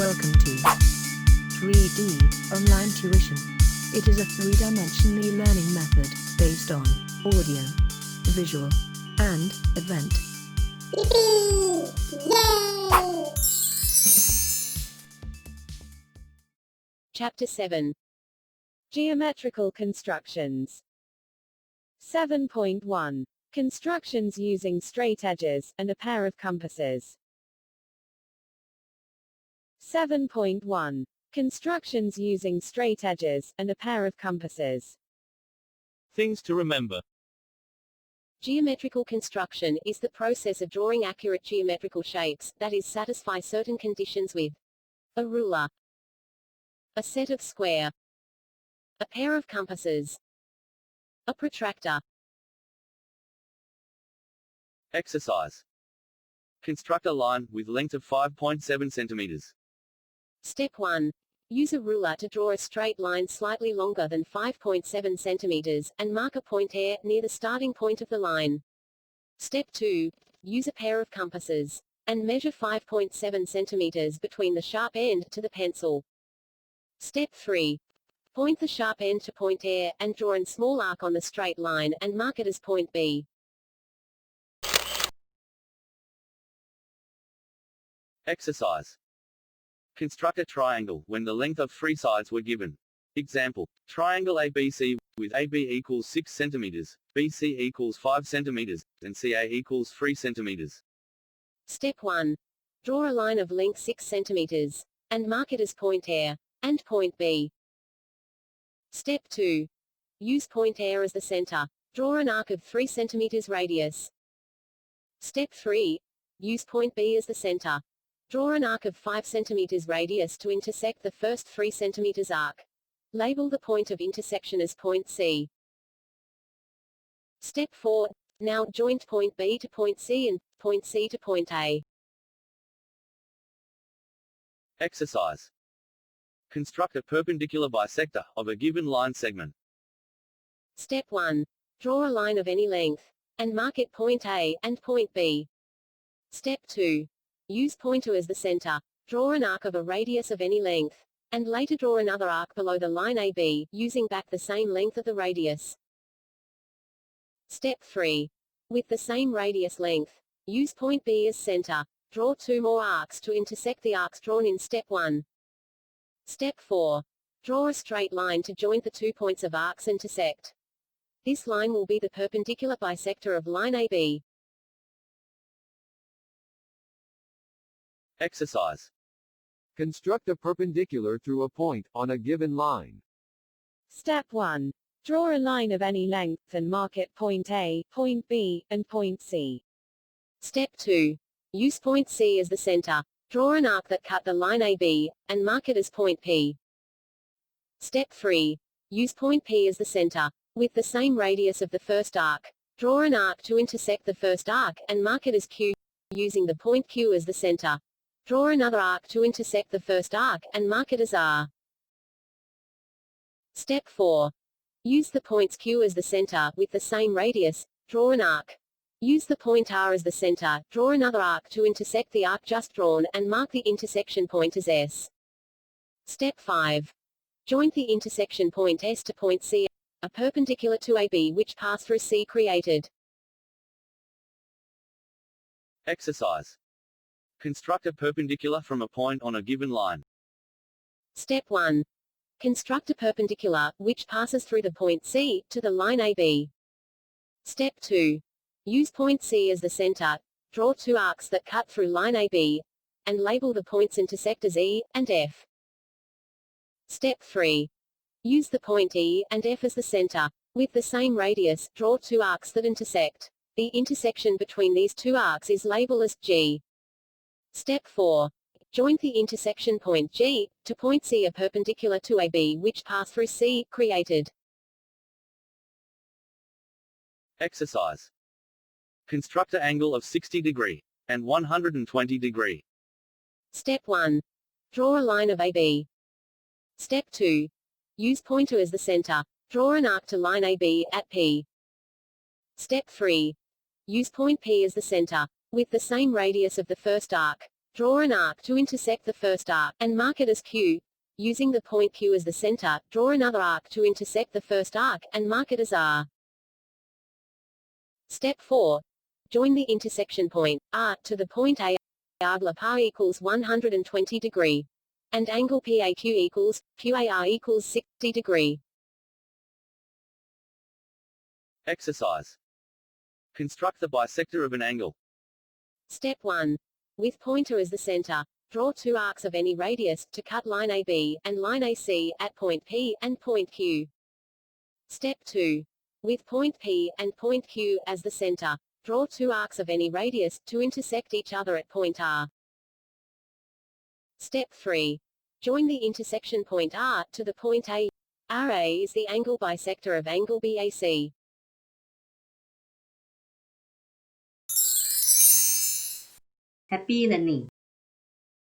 Welcome to 3D Online Tuition. It is a three-dimensionally learning method based on audio, visual, and event. Yay! Chapter 7. Geometrical constructions. 7.1. Constructions using straight edges and a pair of compasses. 7.1. Constructions using straight edges and a pair of compasses. Things to remember. Geometrical construction is the process of drawing accurate geometrical shapes, that is, satisfy certain conditions with a ruler, a set of square, a pair of compasses, a protractor. Exercise. Construct a line with length of 5.7 centimeters. Step 1. Use a ruler to draw a straight line slightly longer than 5.7 centimeters, and mark a point A near the starting point of the line. Step 2. Use a pair of compasses, and measure 5.7 centimeters between the sharp end to the pencil. Step 3. Point the sharp end to point A, and draw a small arc on the straight line, and mark it as point B. Exercise. Construct a triangle when the length of three sides were given. Example, triangle ABC, with AB equals 6 centimeters, BC equals 5 centimeters, and CA equals 3 centimeters. Step 1. Draw a line of length 6 centimeters, and mark it as point A, and point B. Step 2. Use point A as the center. Draw an arc of 3 centimeters radius. Step 3. Use point B as the center. Draw an arc of 5 centimeters radius to intersect the first 3 centimeters arc. Label the point of intersection as point C. Step 4. Now joint point B to point C and point C to point A. Exercise. Construct a perpendicular bisector of a given line segment. Step 1. Draw a line of any length, and mark it point A and point B. Step 2. Use point O as the center. Draw an arc of a radius of any length, and later draw another arc below the line AB, using back the same length of the radius. Step 3. With the same radius length, use point B as center. Draw 2 more arcs to intersect the arcs drawn in Step 1. Step 4. Draw a straight line to join the 2 points of arcs intersect. This line will be the perpendicular bisector of line AB. Exercise. Construct a perpendicular through a point on a given line. Step 1. Draw a line of any length and mark it point A, point B, and point C. Step 2. Use point C as the center. Draw an arc that cut the line AB, and mark it as point P. Step 3. Use point P as the center. With the same radius of the first arc, draw an arc to intersect the first arc, and mark it as Q. Using the point Q as the center, draw another arc to intersect the first arc, and mark it as R. Step 4. Use the points Q as the center, with the same radius, draw an arc. Use the point R as the center, draw another arc to intersect the arc just drawn, and mark the intersection point as S. Step 5. Join the intersection point S to point C, a perpendicular to AB which pass through C created. Exercise. Construct a perpendicular from a point on a given line. Step 1. Construct a perpendicular, which passes through the point C, to the line AB. Step 2. Use point C as the center. Draw 2 arcs that cut through line AB, and label the points intersect as E and F. Step 3. Use the point E and F as the center. With the same radius, draw 2 arcs that intersect. The intersection between these 2 arcs is labeled as G. Step 4. Join the intersection point G to point C, a perpendicular to AB which pass through C created. Exercise. Construct an angle of 60 degree and 120 degree. Step 1. Draw a line of AB. Step 2. Use point O as the center. Draw an arc to line AB at P. Step 3. Use point P as the center. With the same radius of the first arc, Draw an arc to intersect the first arc, and mark it as Q. Using the point Q as the center, draw another arc to intersect the first arc, and mark it as R. Step 4. Join the intersection point, R, to the point A. Angle PAR equals 120 degree. And angle PAQ equals, QAR equals 60 degree. Exercise. Construct the bisector of an angle. Step 1. With pointer as the center, draw two arcs of any radius, to cut line AB, and line AC, at point P, and point Q. Step 2. With point P, and point Q, as the center, draw two arcs of any radius, to intersect each other at point R. Step 3. Join the intersection point R, to the point A. RA is the angle bisector of angle BAC. Happy learning